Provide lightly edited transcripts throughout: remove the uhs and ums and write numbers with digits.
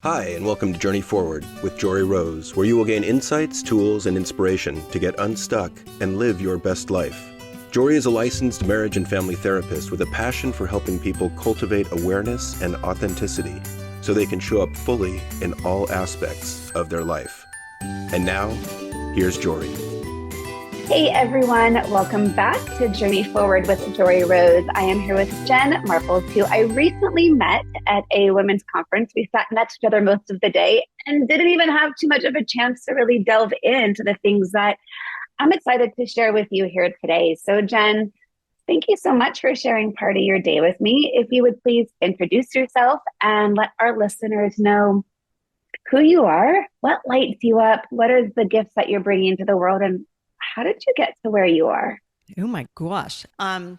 Hi, and welcome to Journey Forward with Jory Rose, where you will gain insights, tools, and inspiration to get unstuck and live your best life. Jory is a licensed marriage and family therapist with a passion for helping people cultivate awareness and authenticity so they can show up fully in all aspects of their life. And now, here's Jory. Hey everyone, welcome back to Journey Forward with Jory Rose. I am here with Jen Marples, who I recently met at a women's conference. We sat next to each other most of the day and didn't even have too much of a chance to really delve into the things that I'm excited to share with you here today. So Jen, thank you so much for sharing part of your day with me. If you would please introduce yourself and let our listeners know who you are, what lights you up, what are the gifts that you're bringing to the world, and how did you get to where you are? Oh my gosh. Well,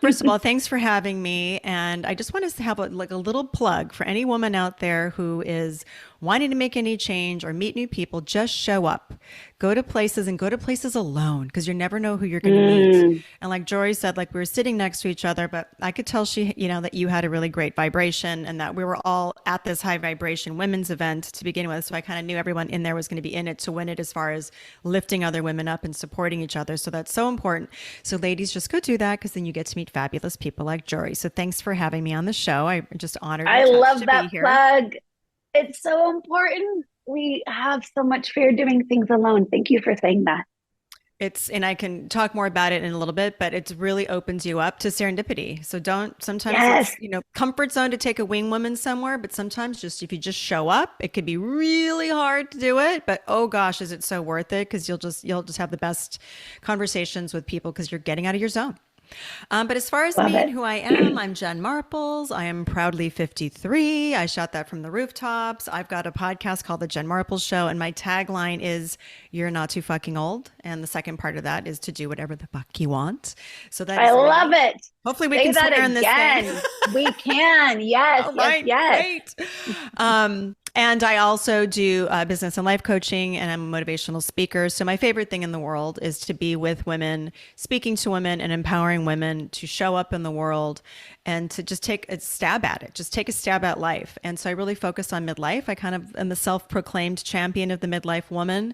first of all, thanks for having me. And I just want to have a little plug for any woman out there who is wanting to make any change or meet new people. Just show up, go to places and go to places alone, because you never know who you're going to meet. And like Jory said, like we were sitting next to each other, but I could tell that you had a really great vibration and that we were all at this high vibration women's event to begin with. So I kind of knew everyone in there was going to be in it to win it as far as lifting other women up and supporting each other. So that's so important. So ladies, just go do that, because then you get to meet fabulous people like Jory. So thanks for having me on the show. I'm just honored. I love to that be here. plug. It's so important. We have so much fear doing things alone. Thank you for saying that. And I can talk more about it in a little bit, but it really opens you up to serendipity. So sometimes Yes. it's, comfort zone to take a wing woman somewhere, but sometimes if you just show up, it could be really hard to do it, but oh gosh, is it so worth it? Because you'll just have the best conversations with people because you're getting out of your zone. But as far as Love me it. and who I am, I'm Jen Marples. I am proudly 53. I shout that from the rooftops. I've got a podcast called The Jen Marples Show, and my tagline is, "You're not too fucking old." And the second part of that is to do whatever the fuck you want. So that I is me. love it. Hopefully we Say can that swear in this again. thing. We can. Yes, All yes, right, yes. great. And I also do business and life coaching, and I'm a motivational speaker. So my favorite thing in the world is to be with women, speaking to women and empowering women to show up in the world and to just take a stab at it, just take a stab at life. And so I really focus on midlife. I kind of am the self-proclaimed champion of the midlife woman,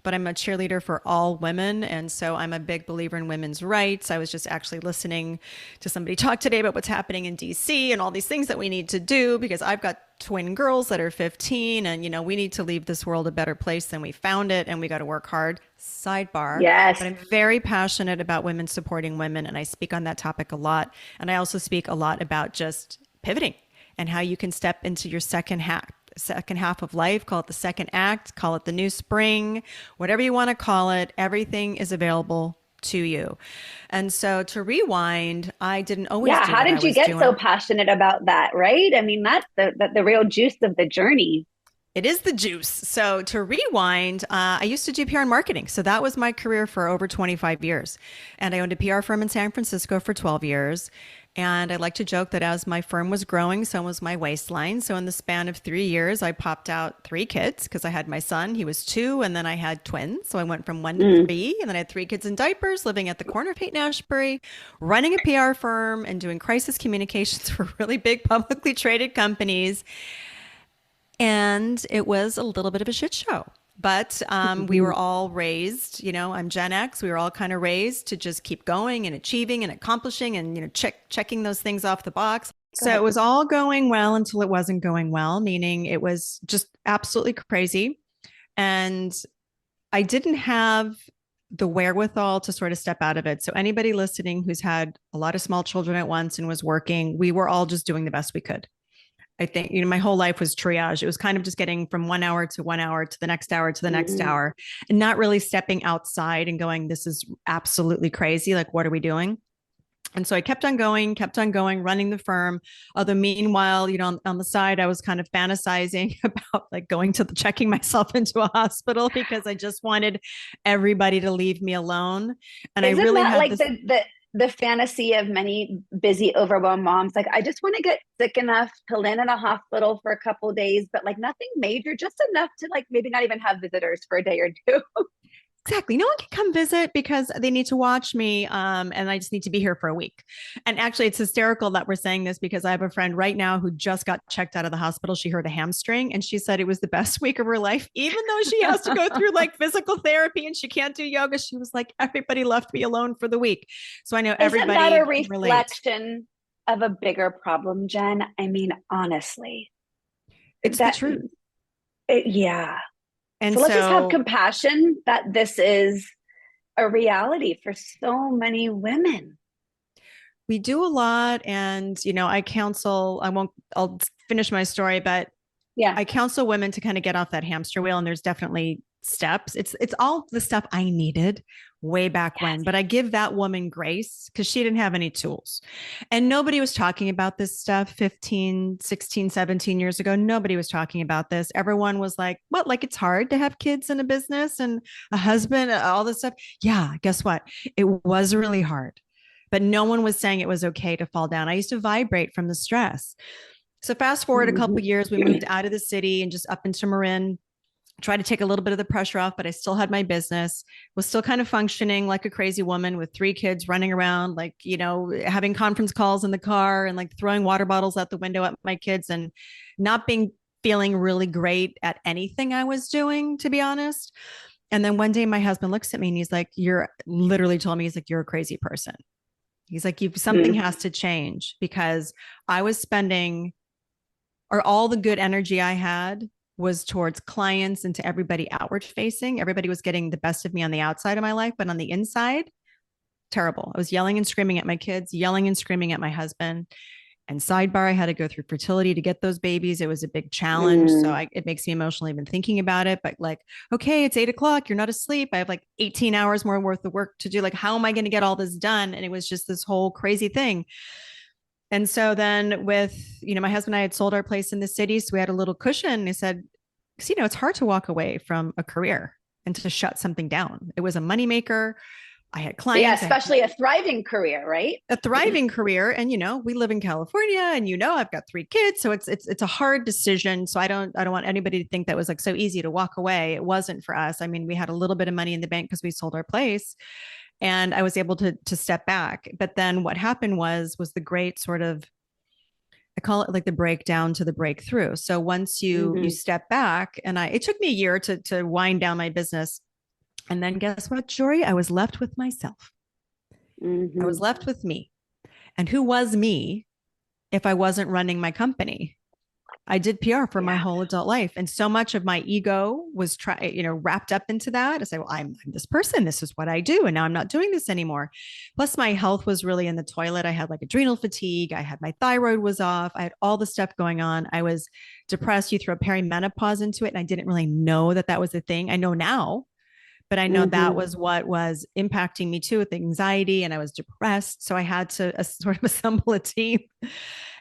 but I'm a cheerleader for all women. And so I'm a big believer in women's rights. I was just actually listening to somebody talk today about what's happening in DC and all these things that we need to do, because I've got twin girls that are 15 and, we need to leave this world a better place than we found it. And we got to work hard. Sidebar. Yes. But I'm very passionate about women supporting women. And I speak on that topic a lot. And I also speak a lot about just pivoting and how you can step into your second half of life. Call it the second act, call it the new spring, whatever you want to call it. Everything is available to you. And so to rewind, I didn't always do How what did I you was get doing. so passionate about that, right? I mean, that's the real juice of the journey. It is the juice. So to rewind, I used to do PR and marketing. So that was my career for over 25 years. And I owned a PR firm in San Francisco for 12 years. And I like to joke that as my firm was growing, so was my waistline. So in the span of 3 years, I popped out 3 kids, because I had my son, he was 2, and then I had twins. So I went from 1 to 3, and then I had 3 kids in diapers, living at the corner of Haight and Ashbury, running a PR firm and doing crisis communications for really big publicly traded companies. And it was a little bit of a shit show. But we were all raised, I'm Gen X. We were all kind of raised to just keep going and achieving and accomplishing and, checking those things off the box. So it was all going well until it wasn't going well, meaning it was just absolutely crazy. And I didn't have the wherewithal to sort of step out of it. So anybody listening who's had a lot of small children at once and was working, we were all just doing the best we could. I think, my whole life was triage. It was kind of just getting from 1 hour to 1 hour to the next hour to the next hour, and not really stepping outside and going, this is absolutely crazy. Like, what are we doing? And so I kept on going, running the firm. Although meanwhile, on the side, I was kind of fantasizing about like checking myself into a hospital, because I just wanted everybody to leave me alone. And Isn't I really that had like this. the fantasy of many busy, overwhelmed moms? Like, I just want to get sick enough to land in a hospital for a couple of days, but like nothing major, just enough to like maybe not even have visitors for a day or two. Exactly. No one can come visit because they need to watch me. And I just need to be here for a week. And actually, it's hysterical that we're saying this because I have a friend right now who just got checked out of the hospital. She hurt a hamstring and she said it was the best week of her life, even though she has to go through like physical therapy and she can't do yoga. She was like, everybody left me alone for the week. So I know Isn't that everybody a can relate. reflection of a bigger problem, Jen? I mean, honestly, It's the that, truth. yeah. And So let's just have so compassion that this is a reality for so many women. we do a lot. And, I counsel, I'll finish my story, but Yeah. I counsel women to kind of get off that hamster wheel, and there's definitely steps. It's all the stuff I needed way back when, but I give that woman grace because she didn't have any tools. And nobody was talking about this stuff 15, 16, 17 years ago. Nobody was talking about this. Everyone was like, what? Like it's hard to have kids and a business and a husband, all this stuff. Yeah, guess what? It was really hard, but no one was saying it was okay to fall down. I used to vibrate from the stress. So fast forward a couple of years, we moved out of the city and just up into Marin, tried to take a little bit of the pressure off, but I still had my business, was still kind of functioning like a crazy woman with 3 kids running around, like, having conference calls in the car and like throwing water bottles out the window at my kids and not feeling really great at anything I was doing, to be honest. And then one day my husband looks at me and he's like, you're literally told me, he's like, you're a crazy person. He's like, something has to change because I was spending or all the good energy I had was towards clients and to everybody outward facing. Everybody was getting the best of me on the outside of my life, but on the inside, terrible. I was yelling and screaming at my kids, yelling and screaming at my husband. And sidebar, I had to go through fertility to get those babies. It was a big challenge. It makes me emotional even thinking about it. But like, okay, it's 8 o'clock. You're not asleep. I have like 18 hours more worth of work to do. Like, how am I going to get all this done? And it was just this whole crazy thing. And so then with, my husband and I had sold our place in the city. So we had a little cushion. He said, because, it's hard to walk away from a career and to shut something down. It was a moneymaker. I had clients. Yeah, especially a thriving career, right? A thriving career. And, we live in California and, I've got 3 kids. So it's a hard decision. So I don't want anybody to think that was like so easy to walk away. It wasn't for us. I mean, we had a little bit of money in the bank because we sold our place. And I was able to step back. But then what happened was the great sort of, I call it like the breakdown to the breakthrough. So once you step back, and it took me a year to wind down my business. And then guess what, Jory? I was left with myself. I was left with me. And who was me if I wasn't running my company? I did PR for my whole adult life. And so much of my ego was wrapped up into that. I say, well, I'm this person. This is what I do. And now I'm not doing this anymore. Plus my health was really in the toilet. I had like adrenal fatigue. I had my thyroid was off. I had all the stuff going on. I was depressed. You throw perimenopause into it. And I didn't really know that was a thing. I know now, but I know that was what was impacting me too with anxiety, and I was depressed. So I had to sort of assemble a team.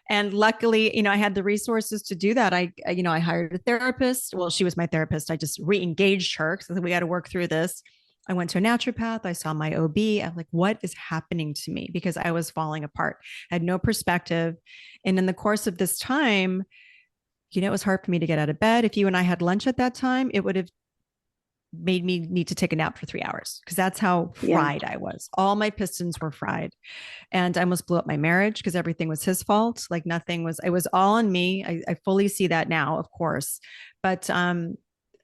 And luckily, I had the resources to do that. I hired a therapist. Well, she was my therapist. I just re-engaged her because we got to work through this. I went to a naturopath. I saw my OB. I'm like, what is happening to me? Because I was falling apart. I had no perspective. And in the course of this time, it was hard for me to get out of bed. If you and I had lunch at that time, it would have made me need to take a nap for 3 hours because that's how fried I was. All my pistons were fried. And I almost blew up my marriage because everything was his fault. Like it was all on me. I fully see that now, of course. But a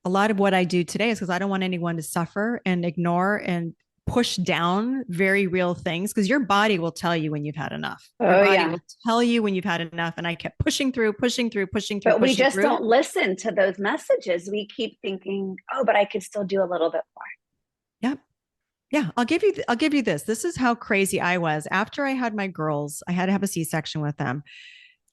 lot of what I do today is because I don't want anyone to suffer and ignore and push down very real things, because your body will tell you when you've had enough. Your body will tell you when you've had enough. And I kept pushing through. But we just don't listen to those messages. We keep thinking, oh, but I could still do a little bit more. Yep. Yeah. I'll give you this. This is how crazy I was. After I had my girls, I had to have a C-section with them.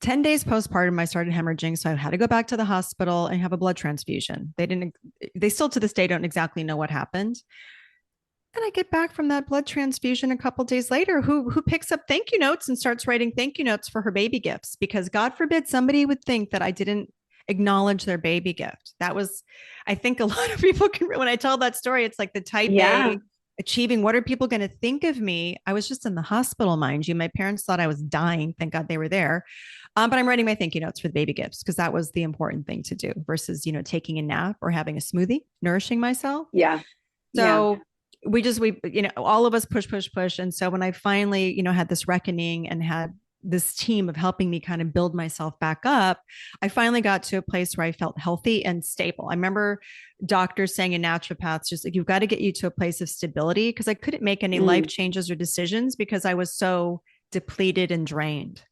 10 days postpartum, I started hemorrhaging. So I had to go back to the hospital and have a blood transfusion. They still to this day don't exactly know what happened. And I get back from that blood transfusion a couple of days later, who picks up thank you notes and starts writing thank you notes for her baby gifts, because God forbid somebody would think that I didn't acknowledge their baby gift. That was, I think a lot of people can, when I tell that story, it's like the type A achieving. What are people going to think of me? I was just in the hospital, mind you. My parents thought I was dying. Thank God they were there. But I'm writing my thank you notes for the baby gifts because that was the important thing to do versus, taking a nap or having a smoothie, nourishing myself. Yeah. Yeah. So all of us push. And so when I finally, had this reckoning and had this team of helping me kind of build myself back up, I finally got to a place where I felt healthy and stable. I remember doctors saying, in naturopaths, just like, you've got to get you to a place of stability, because I couldn't make any life changes or decisions because I was so depleted and drained.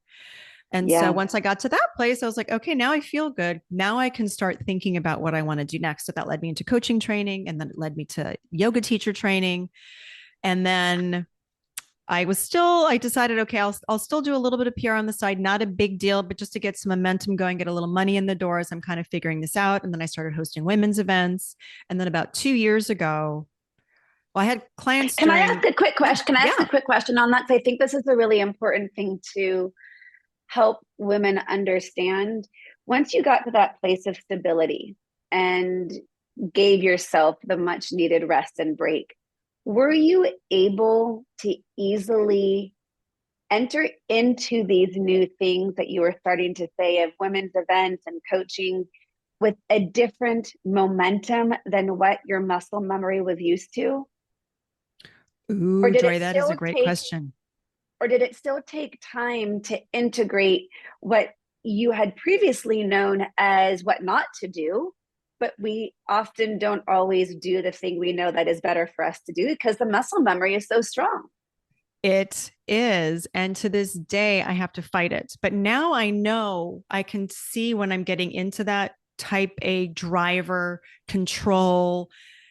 And so once I got to that place, I was like, okay, now I feel good. Now I can start thinking about what I want to do next. So that led me into coaching training, and then it led me to yoga teacher training. And then I decided, okay, I'll still do a little bit of PR on the side, not a big deal, but just to get some momentum going, get a little money in the door as I'm kind of figuring this out. And then I started hosting women's events. And then about 2 years ago, I had clients. Can I ask a quick question? Can I ask Yeah. a quick question on that? 'Cause I think this is a really important thing to help women understand. Once you got to that place of stability and gave yourself the much needed rest and break, were you able to easily enter into these new things that you were starting to say of women's events and coaching with a different momentum than what your muscle memory was used to? Ooh, Or did Joy, it that is a still great take question. or did it still take time to integrate what you had previously known as what not to do? But we often don't always do the thing we know that is better for us to do because the muscle memory is so strong. It is. And to this day, I have to fight it. But now I know, I can see when I'm getting into that type A driver control,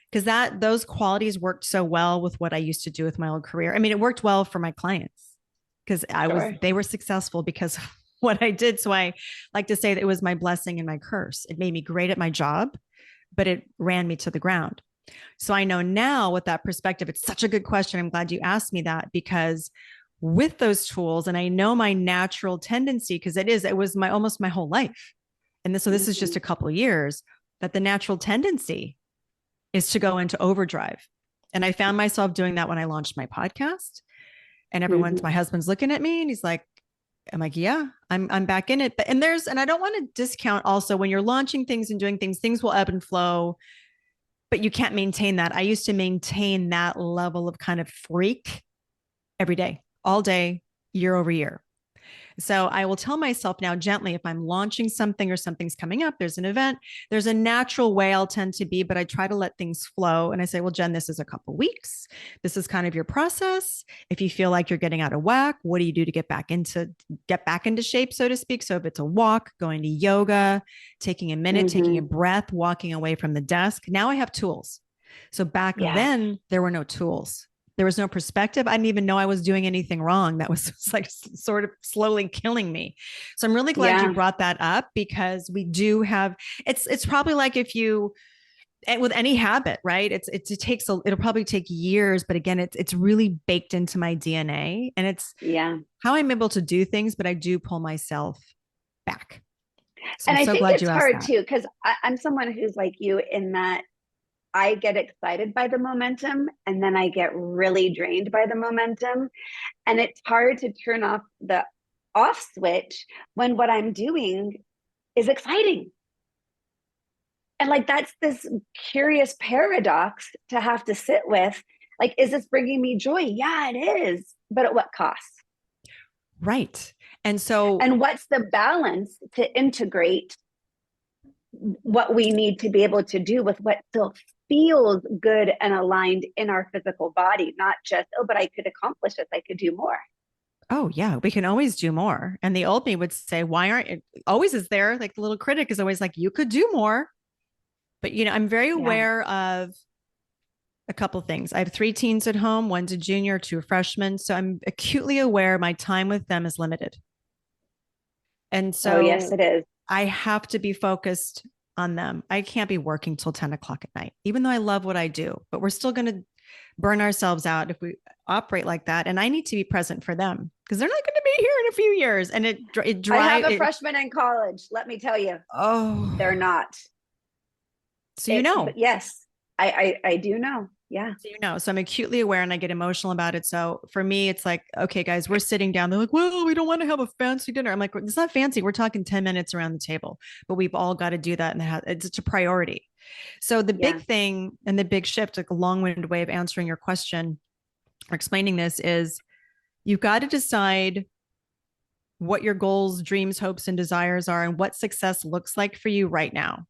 because those qualities worked so well with what I used to do with my old career. I mean, it worked well for my clients because they were successful because of what I did. So I like to say that it was my blessing and my curse. It made me great at my job, but it ran me to the ground. So I know now with that perspective, it's such a good question. I'm glad you asked me that, because with those tools, and I know my natural tendency, because it was almost my whole life. And so this is just a couple of years, that the natural tendency is to go into overdrive. And I found myself doing that when I launched my podcast, and my husband's looking at me and he's like, I'm like, yeah, I'm back in it. And I don't want to discount also when you're launching things and doing things will ebb and flow, but you can't maintain that. I used to maintain that level of kind of freak every day, all day, year over year. So I will tell myself now gently, if I'm launching something or something's coming up, there's an event, there's a natural way I'll tend to be, but I try to let things flow. And I say, well, Jen, this is a couple weeks. This is kind of your process. If you feel like you're getting out of whack, what do you do to get back into shape, so to speak? So if it's a walk, going to yoga, taking a minute, taking a breath, walking away from the desk. Now I have tools. So back then there were no tools. There was no perspective. I didn't even know I was doing anything wrong. That was like sort of slowly killing me. So I'm really glad you brought that up, because we do have, it's probably like if you, with any habit, right? It'll probably take years, but again, it's really baked into my DNA, and it's how I'm able to do things, but I do pull myself back. So and I'm I so think glad it's you asked hard that. too, because I'm someone who's like you in that I get excited by the momentum and then I get really drained by the momentum. And it's hard to turn off the off switch when what I'm doing is exciting. And like, that's this curious paradox to have to sit with. Like, is this bringing me joy? Yeah, it is. But at what cost? Right. And what's the balance to integrate what we need to be able to do with what still feels good and aligned in our physical body, not just, oh, but I could accomplish this, I could do more. Oh yeah, we can always do more. And the old me would say, why aren't it always is there? Like the little critic is always like, you could do more. But I'm very aware of a couple things. I have 3 teens at home, one's a junior, 2 a freshman. So I'm acutely aware my time with them is limited. And so yes, it is. I have to be focused on them. I can't be working till 10 o'clock at night, even though I love what I do, but we're still going to burn ourselves out if we operate like that. And I need to be present for them, because they're not going to be here in a few years. And it drives. I have a freshman in college. Let me tell you. Oh, they're not. So But yes, I do know. Yeah. So, so I'm acutely aware and I get emotional about it. So for me, it's like, okay, guys, we're sitting down. They're like, well, we don't want to have a fancy dinner. I'm like, it's not fancy. We're talking 10 minutes around the table, but we've all got to do that. And it's a priority. So the Yeah. big thing and the big shift, like a long-winded way of answering your question or explaining this, is you've got to decide what your goals, dreams, hopes, and desires are and what success looks like for you right now.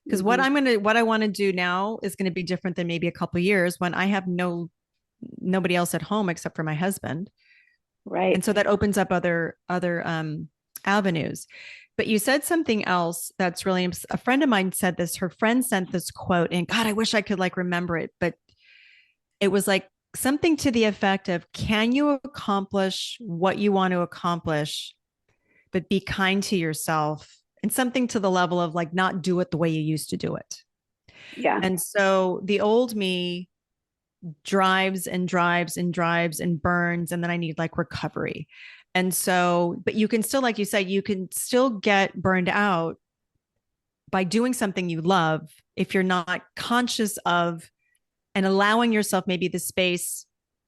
Because what I want to do now is going to be different than maybe a couple of years when I have nobody else at home except for my husband. Right. And so that opens up other avenues. But you said something else that's really, a friend of mine said this, her friend sent this quote, and God, I wish I could like remember it, but it was like something to the effect of, can you accomplish what you want to accomplish, but be kind to yourself, and something to the level of like, not do it the way you used to do it. Yeah. And so the old me drives and drives and drives and burns, and then I need like recovery. And so, but you can still, like you said, you can still get burned out by doing something you love if you're not conscious of and allowing yourself maybe the space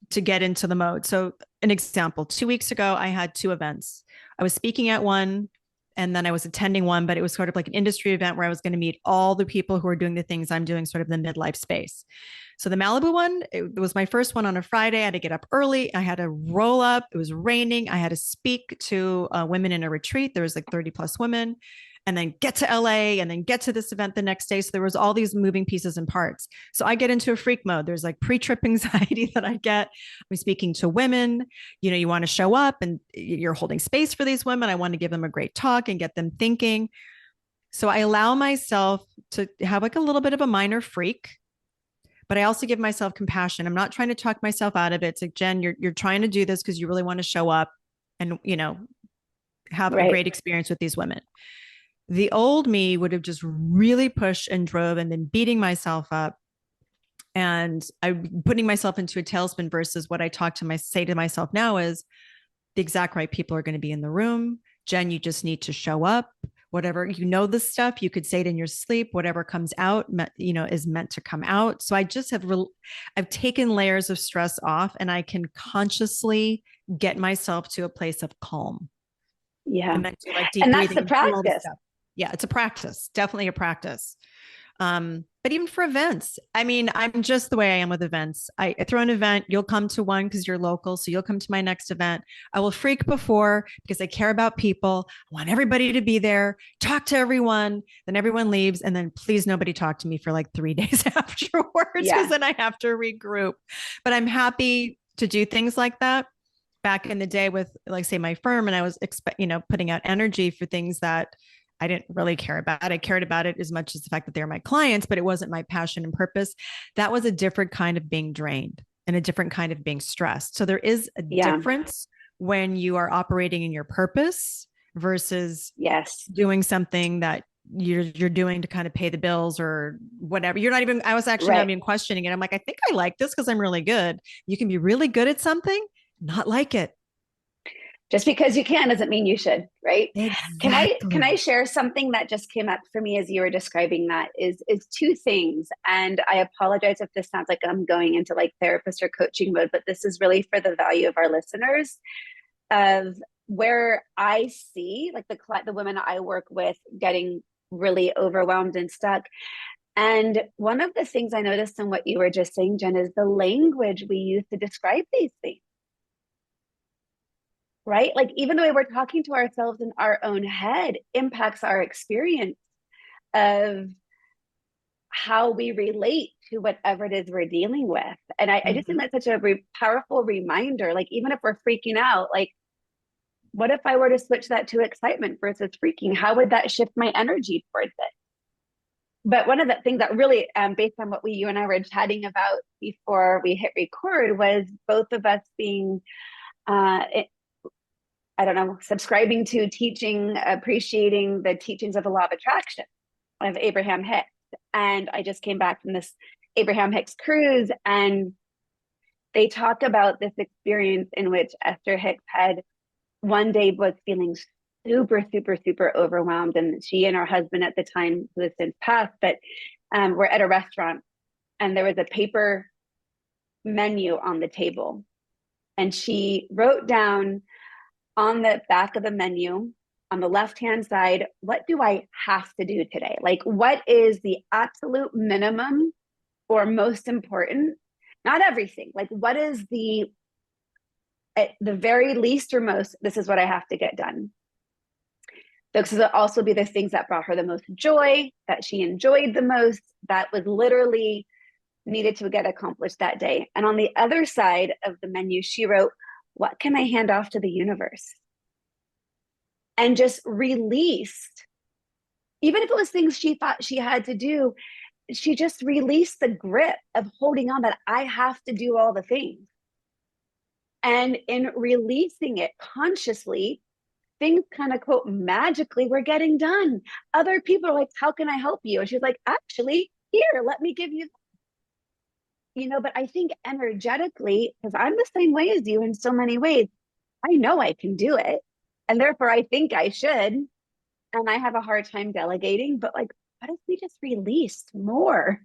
to get into the mode. So an example, 2 weeks ago, I had two events. I was speaking at one and then I was attending one, but it was sort of like an industry event where I was going to meet all the people who are doing the things I'm doing sort of in the midlife space. So the Malibu one, it was my first one on a Friday. I had to get up early. I had to roll up. It was raining. I had to speak to women in a retreat. There was like 30 plus women, and then get to LA and then get to this event the next day. So there was all these moving pieces and parts. So I get into a freak mode. There's like pre-trip anxiety that I get. I'm speaking to women. You want to show up and you're holding space for these women. I want to give them a great talk and get them thinking. So I allow myself to have like a little bit of a minor freak, but I also give myself compassion. I'm not trying to talk myself out of it. It's like, Jen, you're trying to do this because you really want to show up and, have a great experience with these women. The old me would have just really pushed and drove and then beating myself up. And I'm putting myself into a tailspin versus what I say to myself now is the exact right people are going to be in the room. Jen, you just need to show up. Whatever, this stuff, you could say it in your sleep, whatever comes out, is meant to come out. So I just I've taken layers of stress off and I can consciously get myself to a place of calm. Yeah. And then do like deep And that's breathing the and all this practice. stuff. Yeah, it's a practice, definitely a practice. But even for events, I mean, I'm just the way I am with events. I throw an event, you'll come to one because you're local. So you'll come to my next event. I will freak before because I care about people. I want everybody to be there, talk to everyone. Then everyone leaves. And then please nobody talk to me for like 3 days afterwards because then I have to regroup. But I'm happy to do things like that. Back in the day with, like, say, my firm, and I was putting out energy for things that I didn't really care about. I cared about it as much as the fact that they're my clients, but it wasn't my passion and purpose. That was a different kind of being drained and a different kind of being stressed. So there is a difference when you are operating in your purpose versus doing something that you're doing to kind of pay the bills or whatever. I was actually not even questioning it. I'm like, I think I like this because I'm really good. You can be really good at something, not like it. Just because you can doesn't mean you should, right? Exactly. Can I share something that just came up for me as you were describing that is two things. And I apologize if this sounds like I'm going into like therapist or coaching mode, but this is really for the value of our listeners, of where I see like the women I work with getting really overwhelmed and stuck. And one of the things I noticed in what you were just saying, Jen, is the language we use to describe these things. Right? Like even the way we're talking to ourselves in our own head impacts our experience of how we relate to whatever it is we're dealing with. And I just think that's such a powerful reminder. Like even if we're freaking out, like what if I were to switch that to excitement versus freaking? How would that shift my energy towards it? But one of the things that really, based on what you and I were chatting about before we hit record, was both of us being subscribing to teaching, appreciating the teachings of the law of attraction of Abraham Hicks. And I just came back from this Abraham Hicks cruise, and they talk about this experience in which Esther Hicks had one day was feeling super, super, super overwhelmed. And she and her husband at the time, who has since passed, but were at a restaurant, and there was a paper menu on the table. And she wrote down on the back of the menu on the left-hand side, what do I have to do today? Like, what is the absolute minimum or most important? Not everything. Like, what is the, at the very least or most, this is what I have to get done. Those would also be the things that brought her the most joy, that she enjoyed the most, that was literally needed to get accomplished that day. And on the other side of the menu, she wrote, what can I hand off to the universe? And just released, even if it was things she thought she had to do, she just released the grip of holding on that I have to do all the things. And in releasing it consciously, things kind of quote magically were getting done. Other people are like, how can I help you? And she's like, actually, here, let me give you, but I think energetically, because I'm the same way as you in so many ways, I know I can do it. And therefore I think I should. And I have a hard time delegating, but like, what if we just released more?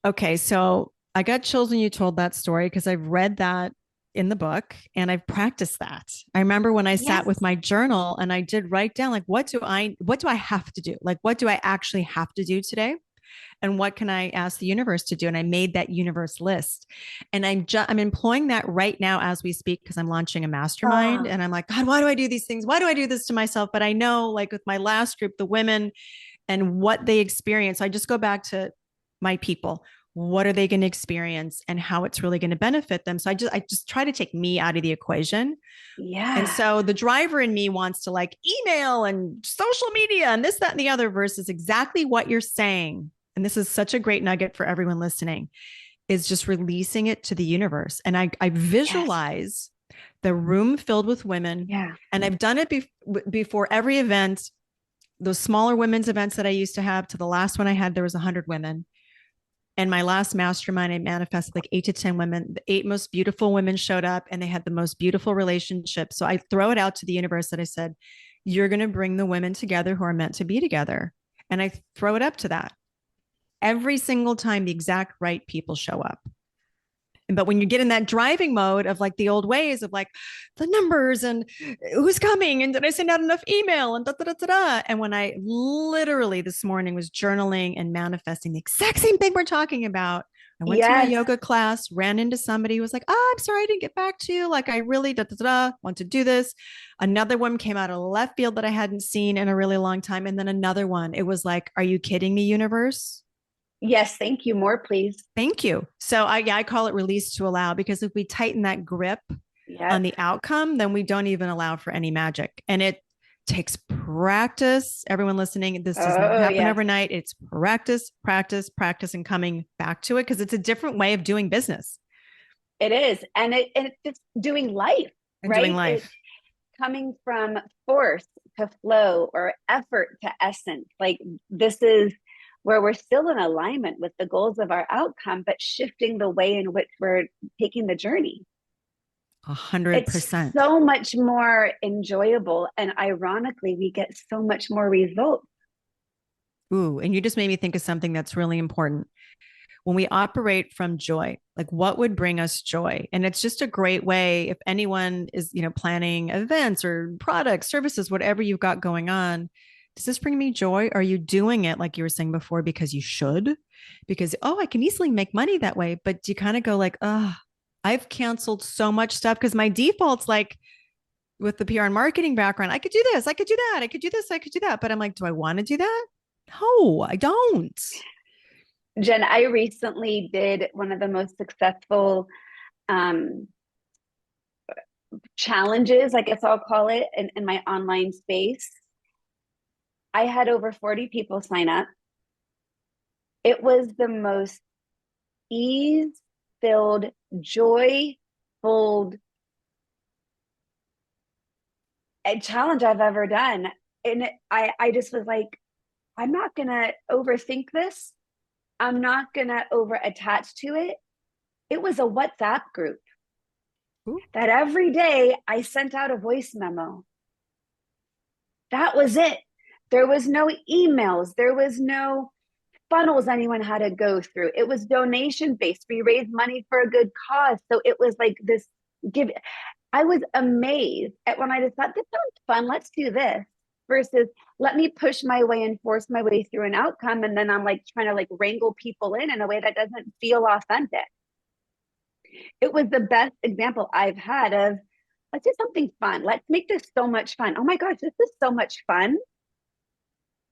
Okay. So I got chills when you told that story because I've read that in the book and I've practiced that. I remember when I sat with my journal and I did write down like what do I have to do? Like what do I actually have to do today? And what can I ask the universe to do? And I made that universe list. And I'm employing that right now as we speak because I'm launching a mastermind. And I'm like, God, why do I do these things? Why do I do this to myself? But I know like with my last group, the women and what they experience, I just go back to my people. What are they going to experience and how it's really going to benefit them? So I just try to take me out of the equation. Yeah. And so the driver in me wants to like email and social media and this, that, and the other versus exactly what you're saying. And this is such a great nugget for everyone listening, is just releasing it to the universe. And I visualize the room filled with women. Yeah. And I've done it before every event, those smaller women's events that I used to have to the last one I had, there was 100 women. And my last mastermind, I manifested like 8 to 10 women. The 8 most beautiful women showed up and they had the most beautiful relationships. So I throw it out to the universe that I said, you're going to bring the women together who are meant to be together. And I throw it up to that. Every single time the exact right people show up. But when you get in that driving mode of like the old ways of like the numbers and who's coming and did I send out enough email and da da da da da. And when I literally this morning was journaling and manifesting the exact same thing we're talking about, I went to my yoga class, ran into somebody who was like, oh, I'm sorry I didn't get back to you. Like I really want to do this. Another one came out of left field that I hadn't seen in a really long time. And then another one, it was like, are you kidding me, universe? Yes, thank you. More, please. Thank you. So I call it release to allow, because if we tighten that grip on the outcome, then we don't even allow for any magic. And it takes practice. Everyone listening, this does not happen overnight. It's practice, practice, practice, and coming back to it because it's a different way of doing business. It is. And it's doing life, right? Doing life. It's coming from force to flow or effort to essence. Like this is where we're still in alignment with the goals of our outcome, but shifting the way in which we're taking the journey. 100%. It's so much more enjoyable. And ironically, we get so much more results. Ooh, and you just made me think of something that's really important. When we operate from joy, like what would bring us joy? And it's just a great way if anyone is, planning events or products, services, whatever you've got going on. Does this bring me joy? Are you doing it, like you were saying before, because you should? Because, I can easily make money that way. But do you kind of go like, I've canceled so much stuff because my default's like with the PR and marketing background, I could do this, I could do that, I could do this, I could do that. But I'm like, do I want to do that? No, I don't. Jen, I recently did one of the most successful challenges, I guess I'll call it, in my online space. I had over 40 people sign up. It was the most ease-filled, joy-filled challenge I've ever done. And I just was like, I'm not going to overthink this. I'm not going to over attach to it. It was a WhatsApp group that every day I sent out a voice memo. That was it. There was no emails. There was no funnels anyone had to go through. It was donation based. We raised money for a good cause. So it was like this give. I was amazed at when I just thought, this sounds fun. Let's do this versus let me push my way and force my way through an outcome. And then I'm like trying to like wrangle people in a way that doesn't feel authentic. It was the best example I've had of let's do something fun. Let's make this so much fun. Oh my gosh, this is so much fun.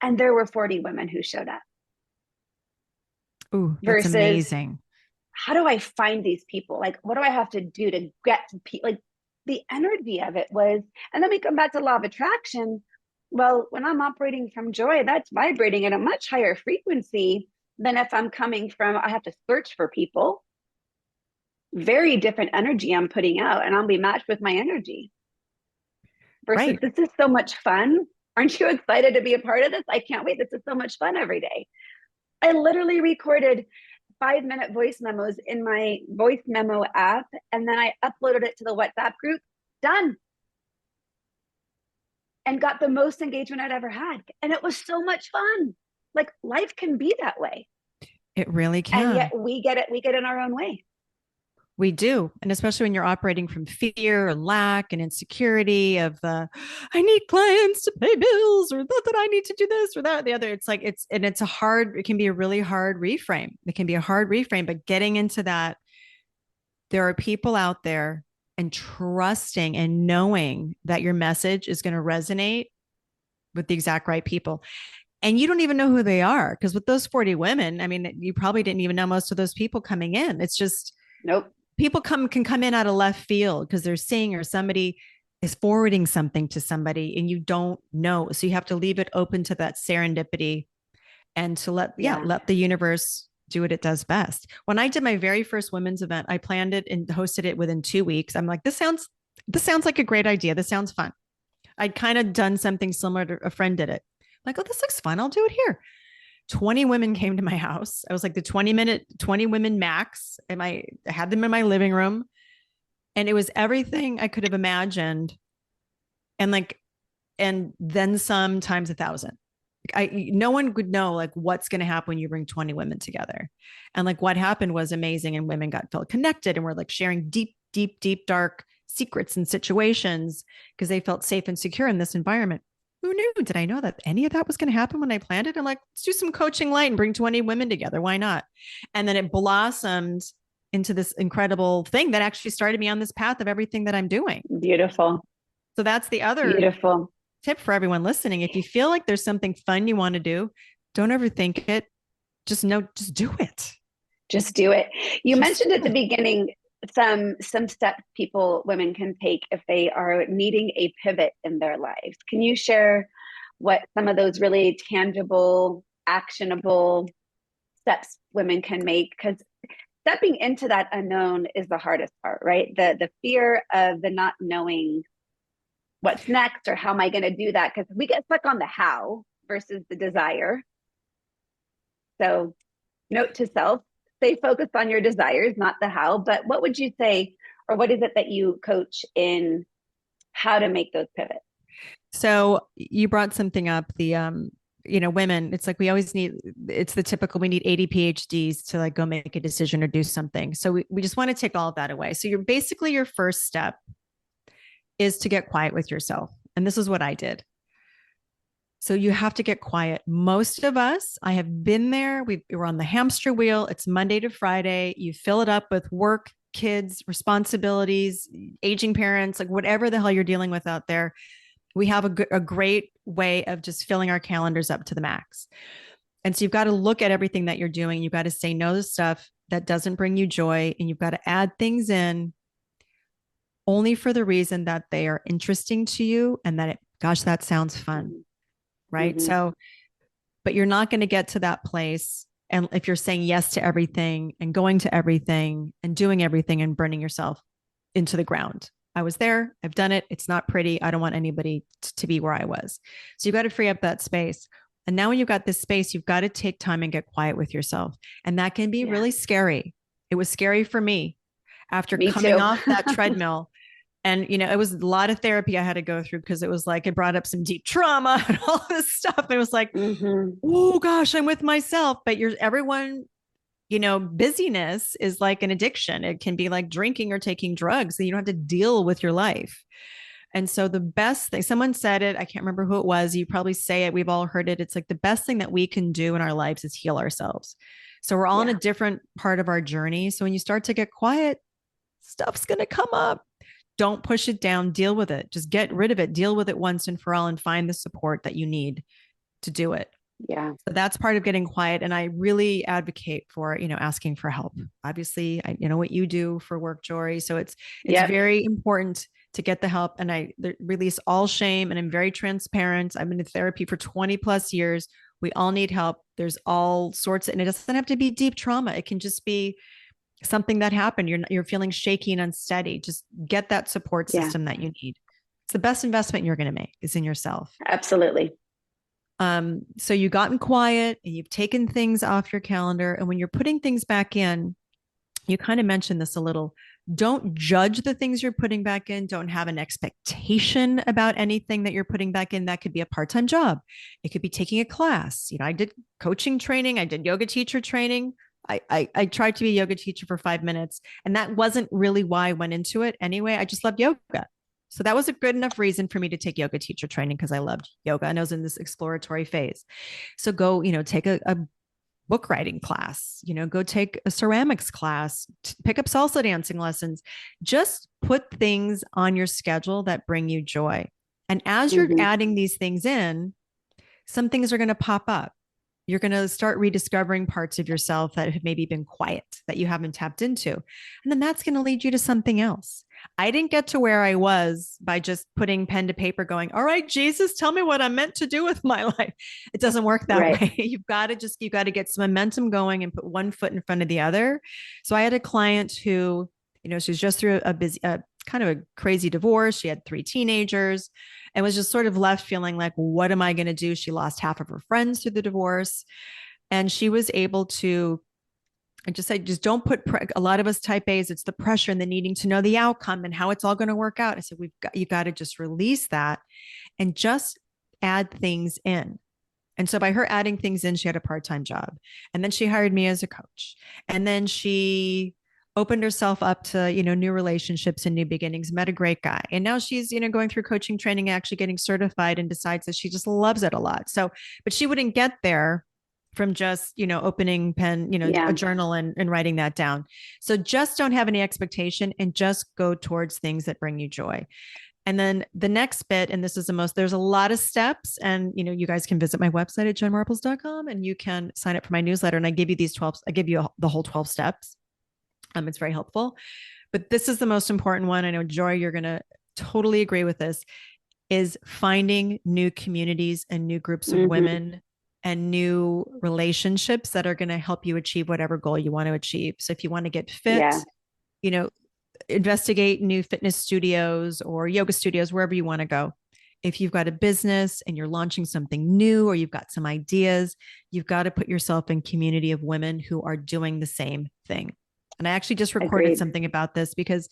And there were 40 women who showed up. Ooh, that's amazing. How do I find these people? Like, what do I have to do to get to people? Like, the energy of it was, and then we come back to law of attraction. Well, when I'm operating from joy, that's vibrating at a much higher frequency than if I'm coming from, I have to search for people. Very different energy I'm putting out, and I'll be matched with my energy. Versus, This is so much fun. Aren't you excited to be a part of this? I can't wait. This is so much fun every day. I literally recorded 5-minute voice memos in my voice memo app, and then I uploaded it to the WhatsApp group. Done. And got the most engagement I'd ever had. And it was so much fun. Like, life can be that way. It really can. And yet we get in our own way. We do. And especially when you're operating from fear and lack and insecurity of I need clients to pay bills, or that I need to do this or that or the other. It's like, it can be a really hard reframe. It can be a hard reframe, but getting into that, there are people out there and trusting and knowing that your message is going to resonate with the exact right people. And you don't even know who they are. Because with those 40 women, I mean, you probably didn't even know most of those people coming in. It's just, nope. People can come in out of left field because they're seeing, or somebody is forwarding something to somebody and you don't know. So you have to leave it open to that serendipity and to let the universe do what it does best. When I did my very first women's event, I planned it and hosted it within 2 weeks. I'm like, this sounds like a great idea. This sounds fun. I'd kind of done something similar to a friend did it. I'm like, oh, this looks fun. I'll do it here. 20 women came to my house. I was like the 20 women max. And I had them in my living room, and it was everything I could have imagined. And then some times 1,000. No one would know like what's going to happen when you bring 20 women together. And like what happened was amazing. And women felt connected and were like sharing deep, dark secrets and situations because they felt safe and secure in this environment. Who knew? Did I know that any of that was going to happen when I planned it? I'm like, let's do some coaching light and bring 20 women together. Why not? And then it blossomed into this incredible thing that actually started me on this path of everything that I'm doing. Beautiful. So that's the other beautiful tip for everyone listening. If you feel like there's something fun you want to do, don't overthink it. Just do it. Just do it. You mentioned at the beginning some steps women can take if they are needing a pivot in their lives. Can you share what some of those really tangible, actionable steps women can make? Because stepping into that unknown is the hardest part, right? The fear of the not knowing what's next or how am I going to do that? Because we get stuck on the how versus the desire. So note to self, stay focused on your desires, not the how. But what would you say, or what is it that you coach in how to make those pivots? So you brought something up, the women, it's like it's the typical, we need 80 PhDs to like go make a decision or do something. So we just want to take all of that away. So your first step is to get quiet with yourself. And this is what I did. So you have to get quiet. Most of us, I have been there. We're on the hamster wheel. It's Monday to Friday. You fill it up with work, kids, responsibilities, aging parents, like whatever the hell you're dealing with out there. We have a great way of just filling our calendars up to the max. And so you've got to look at everything that you're doing. You've got to say no to stuff that doesn't bring you joy. And you've got to add things in only for the reason that they are interesting to you and that that sounds fun. Right. Mm-hmm. So, but you're not going to get to that place. And if you're saying yes to everything and going to everything and doing everything and burning yourself into the ground. I was there. I've done it. It's not pretty. I don't want anybody to be where I was. So you've got to free up that space. And now when you've got this space, you've got to take time and get quiet with yourself. And that can be really scary. It was scary for me after coming off that treadmill And, it was a lot of therapy I had to go through because it was like, it brought up some deep trauma and all this stuff. And it was like, oh gosh, I'm with myself. But everyone, busyness is like an addiction. It can be like drinking or taking drugs. So you don't have to deal with your life. And so the best thing, someone said it, I can't remember who it was. You probably say it. We've all heard it. It's like the best thing that we can do in our lives is heal ourselves. So we're all in a different part of our journey. So when you start to get quiet, stuff's going to come up. Don't push it down, deal with it. Just get rid of it, deal with it once and for all, and find the support that you need to do it. Yeah. So that's part of getting quiet. And I really advocate for, asking for help. Obviously, I know what you do for work, Jory. So it's very important to get the help. And I release all shame, and I'm very transparent. I've been in therapy for 20 plus years. We all need help. There's all sorts and it doesn't have to be deep trauma. It can just be something that happened. You're feeling shaky and unsteady. Just get that support system that you need. It's the best investment you're going to make is in yourself. Absolutely. So you've gotten quiet and you've taken things off your calendar. And when you're putting things back in, you kind of mentioned this a little. Don't judge the things you're putting back in. Don't have an expectation about anything that you're putting back in. That could be a part-time job. It could be taking a class. I did coaching training. I did yoga teacher training. I tried to be a yoga teacher for 5 minutes, and that wasn't really why I went into it anyway. I just loved yoga. So that was a good enough reason for me to take yoga teacher training because I loved yoga and I was in this exploratory phase. So go, take a book writing class, go take a ceramics class, pick up salsa dancing lessons, just put things on your schedule that bring you joy. And as you're adding these things in, some things are going to pop up. You're going to start rediscovering parts of yourself that have maybe been quiet that you haven't tapped into. And then that's going to lead you to something else. I didn't get to where I was by just putting pen to paper going, all right, Jesus, tell me what I'm meant to do with my life. It doesn't work that way. You've got to get some momentum going and put one foot in front of the other. So I had a client who, she was just through kind of a crazy divorce. She had 3 teenagers and was just sort of left feeling like, what am I going to do? She lost half of her friends through the divorce. And she was able to, I just said, just don't put, a lot of us type A's, it's the pressure and the needing to know the outcome and how it's all going to work out. I said, you got to just release that and just add things in. And so by her adding things in, she had a part-time job. And then she hired me as a coach. And then she opened herself up to, new relationships and new beginnings, met a great guy. And now she's, going through coaching training, actually getting certified, and decides that she just loves it a lot. So, but she wouldn't get there from just, opening pen, a journal and writing that down. So just don't have any expectation and just go towards things that bring you joy. And then the next bit, and this is there's a lot of steps, and, you guys can visit my website at jenmarples.com and you can sign up for my newsletter. And I give you the whole 12 steps. It's very helpful, but this is the most important one. I know, Joy, you're going to totally agree with this, is finding new communities and new groups of women and new relationships that are going to help you achieve whatever goal you want to achieve. So if you want to get fit, investigate new fitness studios or yoga studios, wherever you want to go. If you've got a business and you're launching something new, or you've got some ideas, you've got to put yourself in community of women who are doing the same thing. And I actually just recorded something about this because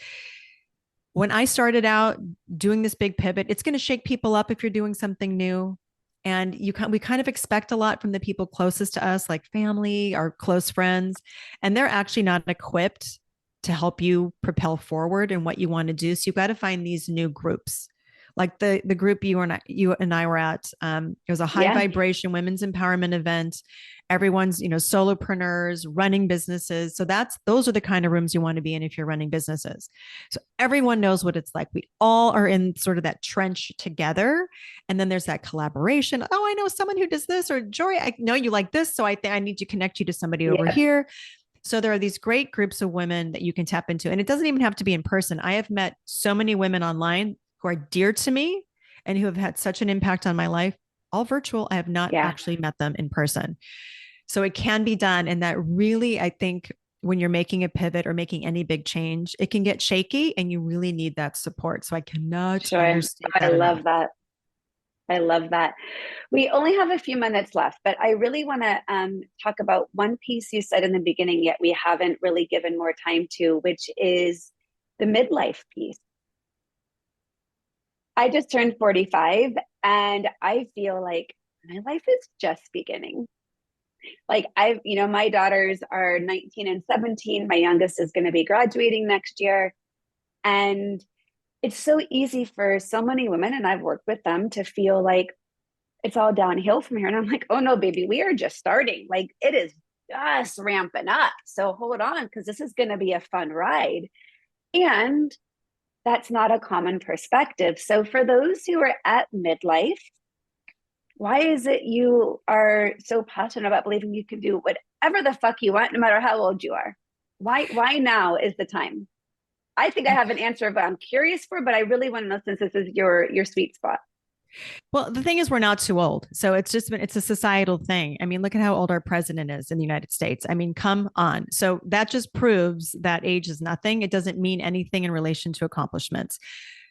when I started out doing this big pivot, it's going to shake people up if you're doing something new. And we kind of expect a lot from the people closest to us, like family, our close friends, and they're actually not equipped to help you propel forward in what you want to do. So you've got to find these new groups. Like the group you and I were at, it was a high vibration women's empowerment event. Everyone's, solopreneurs running businesses. So those are the kind of rooms you want to be in if you're running businesses. So everyone knows what it's like. We all are in sort of that trench together. And then there's that collaboration. Oh, I know someone who does this, or Jory, I know you like this. So I think I need to connect you to somebody over here. So there are these great groups of women that you can tap into. And it doesn't even have to be in person. I have met so many women online who are dear to me and who have had such an impact on my life, all virtual. I have not actually met them in person. So it can be done. And that really, I think when you're making a pivot or making any big change, it can get shaky and you really need that support. So I cannot understand that. I love that. I love that. We only have a few minutes left, but I really want to talk about one piece you said in the beginning, yet we haven't really given more time to, which is the midlife piece. I just turned 45 and I feel like my life is just beginning. Like my daughters are 19 and 17. My youngest is going to be graduating next year. And it's so easy for so many women, and I've worked with them, to feel like it's all downhill from here. And I'm like, oh no, baby, we are just starting. Like it is just ramping up. So hold on, because this is going to be a fun ride. And that's not a common perspective. So for those who are at midlife, why is it you are so passionate about believing you can do whatever the fuck you want, no matter how old you are? Why now is the time? I think I have an answer, but I'm curious for, but I really want to know, since this is your sweet spot. Well, the thing is, we're not too old. So it's a societal thing. I mean, look at how old our president is in the United States. I mean, come on. So that just proves that age is nothing. It doesn't mean anything in relation to accomplishments.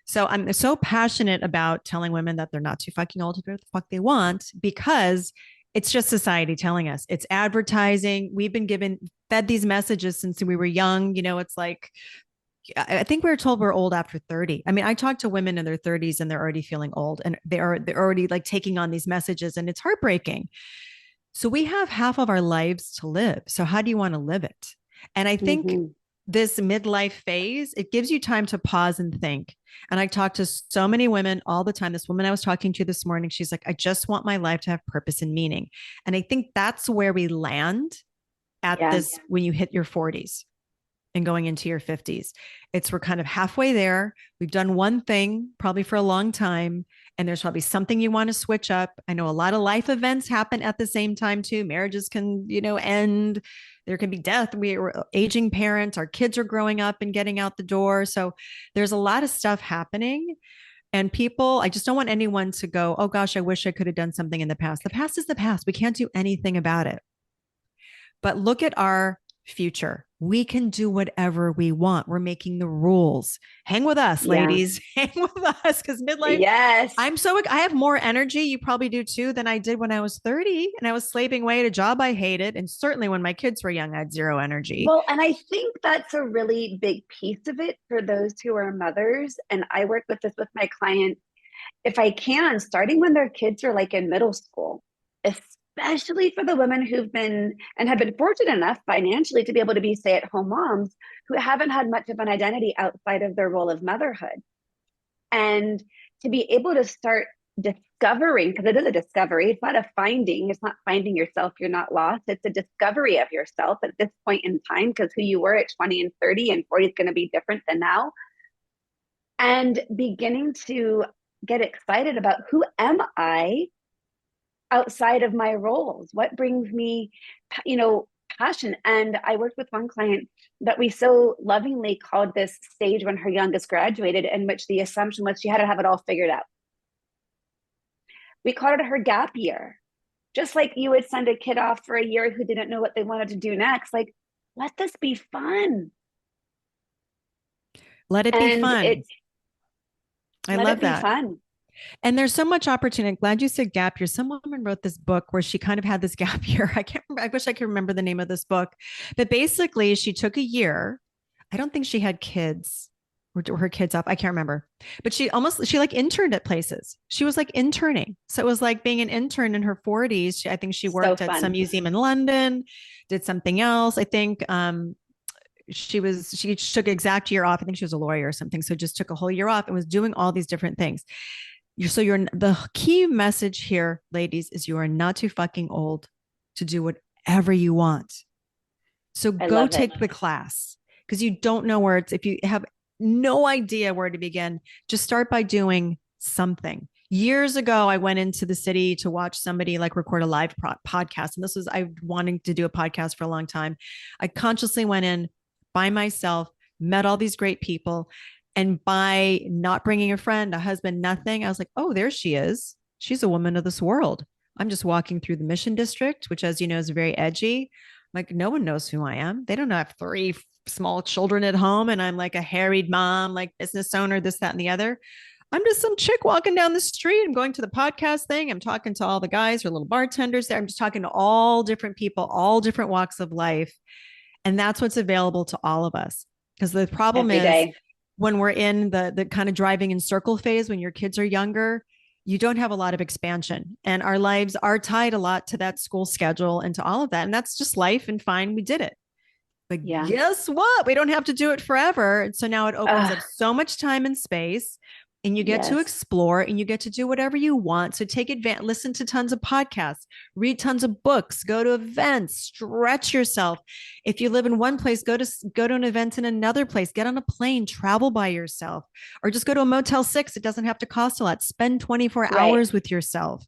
So I'm so passionate about telling women that they're not too fucking old to do what the fuck they want, because it's just society telling us. It's advertising. We've been fed these messages since we were young. It's like, I think we were told we're old after 30. I mean, I talk to women in their 30s and they're already feeling old, and they're already like taking on these messages, and it's heartbreaking. So we have half of our lives to live. So how do you want to live it? And I think this midlife phase, it gives you time to pause and think. And I talk to so many women all the time. This woman I was talking to this morning, she's like, I just want my life to have purpose and meaning. And I think that's where we land at this when you hit your 40s and going into your 50s. We're kind of halfway there. We've done one thing probably for a long time, and there's probably something you want to switch up. I know a lot of life events happen at the same time too. Marriages can, end. There can be death. We're aging parents. Our kids are growing up and getting out the door. So there's a lot of stuff happening. And I just don't want anyone to go, oh gosh, I wish I could have done something in the past. The past is the past. We can't do anything about it. But look at our future. We can do whatever we want. We're making the rules. Hang with us, ladies. Hang with us, because midlife. Yes. I have more energy. You probably do too, than I did when I was 30, and I was slaving away at a job I hated. And certainly when my kids were young, I had zero energy. Well, and I think that's a really big piece of it for those who are mothers. And I work with this with my clients, if I can, starting when their kids are like in middle school, especially for the women who've been and have been fortunate enough financially to be able to be stay-at-home moms who haven't had much of an identity outside of their role of motherhood. And to be able to start discovering, because it is a discovery, it's not a finding, it's not finding yourself, you're not lost, it's a discovery of yourself at this point in time, because who you were at 20 and 30 and 40 is going to be different than now. And beginning to get excited about, who am I outside of my roles? What brings me, passion? And I worked with one client that we so lovingly called this stage when her youngest graduated, in which the assumption was she had to have it all figured out. We called it her gap year. Just like you would send a kid off for a year who didn't know what they wanted to do next. Like, let this be fun. Let it be fun. I love that. Fun. And there's so much opportunity. I'm glad you said gap year. Some woman wrote this book where she kind of had this gap year. I can't remember. I wish I could remember the name of this book. But basically, she took a year. I don't think she had kids or her kids off. I can't remember. But she like interned at places. She was like interning. So it was like being an intern in her 40s. I think she worked at some museum in London, did something else. I think she took exact year off. I think she was a lawyer or something. So just took a whole year off and was doing all these different things. The key message here, ladies, is you are not too fucking old to do whatever you want. So go take the class, because you don't know if you have no idea where to begin, just start by doing something. Years ago, I went into the city to watch somebody like record a live podcast. And I wanting to do a podcast for a long time. I consciously went in by myself, met all these great people. And by not bringing a friend, a husband, nothing, I was like, oh, there she is. She's a woman of this world. I'm just walking through the Mission District, which, as you know, is very edgy. Like, no one knows who I am. They don't know I have 3 small children at home, and I'm like a harried mom, like business owner, this, that, and the other. I'm just some chick walking down the street. I'm going to the podcast thing. I'm talking to all the guys or little bartenders there. I'm just talking to all different people, all different walks of life. And that's what's available to all of us. Because the problem is when we're in the kind of driving in circle phase, when your kids are younger, you don't have a lot of expansion, and our lives are tied a lot to that school schedule and to all of that. And that's just life, and fine. We did it. But guess what? We don't have to do it forever. And so now it opens up so much time and space, and you get to explore, and you get to do whatever you want. So take advantage, listen to tons of podcasts, read tons of books, go to events, stretch yourself. If you live in one place, go to an event in another place, get on a plane, travel by yourself, or just go to a Motel 6. It doesn't have to cost a lot. Spend 24 hours with yourself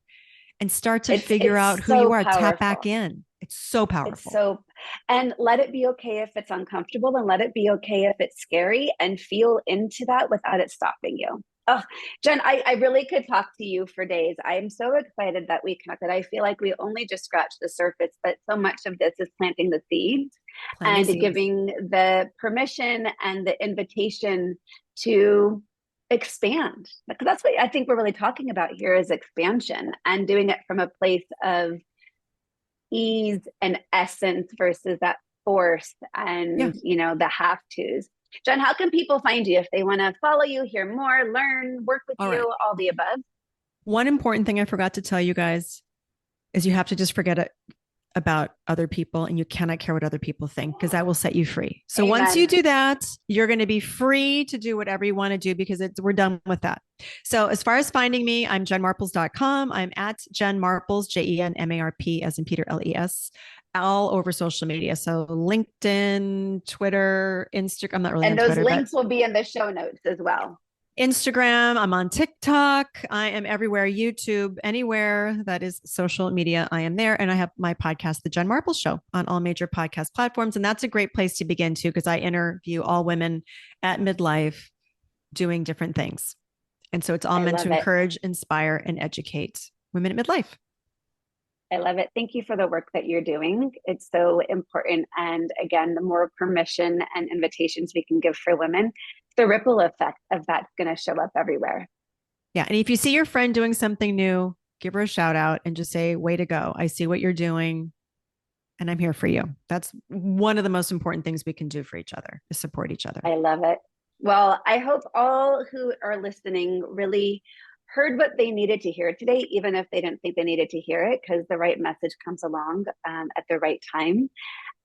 and start to figure out who you are. Powerful. Tap back in. It's so powerful. And let it be okay if it's uncomfortable, and let it be okay if it's scary, and feel into that without it stopping you. Oh, Jen, I really could talk to you for days. I am so excited that we connected. I feel like we only just scratched the surface, but so much of this is planting the seeds and giving the permission and the invitation to expand. Because that's what I think we're really talking about here, is expansion, and doing it from a place of ease and essence versus that force and the have-tos. Jen, how can people find you if they want to follow you, hear more, learn, work with you, all the above? One important thing I forgot to tell you guys is you have to just forget it about other people, and you cannot care what other people think, because that will set you free. So once you do that, you're going to be free to do whatever you want to do, because we're done with that. So as far as finding me, I'm jenmarples.com. I'm at Jen Marples, JenMarp as in Peter, LES, all over social media. So LinkedIn, Twitter, Instagram. I'm not really on Twitter. And those links will be in the show notes as well. Instagram, I'm on TikTok, I am everywhere, YouTube, anywhere that is social media, I am there. And I have my podcast, The Jen Marples Show, on all major podcast platforms. And that's a great place to begin too, because I interview all women at midlife doing different things. And so it's all meant to encourage, inspire, and educate women at midlife. I love it. Thank you for the work that you're doing. It's so important. And again, the more permission and invitations we can give for women, the ripple effect of that's going to show up everywhere. Yeah. And if you see your friend doing something new, give her a shout out and just say, way to go. I see what you're doing, and I'm here for you. That's one of the most important things we can do for each other, is support each other. I love it. Well, I hope all who are listening really heard what they needed to hear today, even if they didn't think they needed to hear it, because the right message comes along at the right time.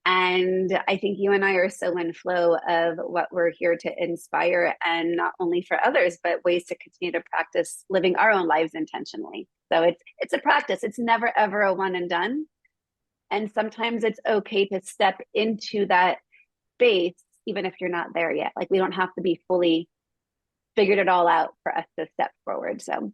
And I think you and I are so in flow of what we're here to inspire, and not only for others, but ways to continue to practice living our own lives intentionally. So it's a practice. It's never, ever a one and done. And sometimes it's okay to step into that space, even if you're not there yet. Like, we don't have to be fully figured it all out for us to step forward. So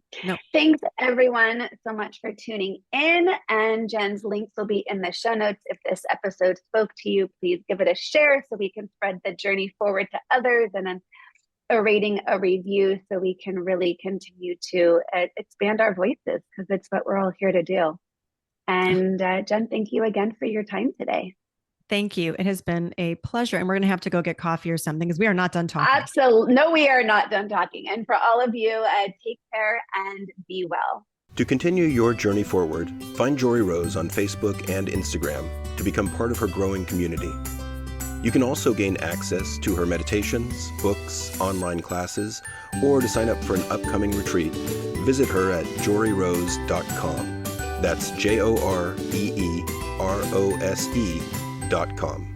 Thanks everyone so much for tuning in, and Jen's links will be in the show notes. If this episode spoke to you, please give it a share so we can spread the journey forward to others, and then a rating, a review, so we can really continue to expand our voices, because it's what we're all here to do. And Jen, thank you again for your time today. Thank you. It has been a pleasure. And we're going to have to go get coffee or something, because we are not done talking. Absolutely. No, we are not done talking. And for all of you, take care and be well. To continue your journey forward, find Jory Rose on Facebook and Instagram to become part of her growing community. You can also gain access to her meditations, books, online classes, or to sign up for an upcoming retreat. Visit her at joryrose.com. That's JOREEROSE.com.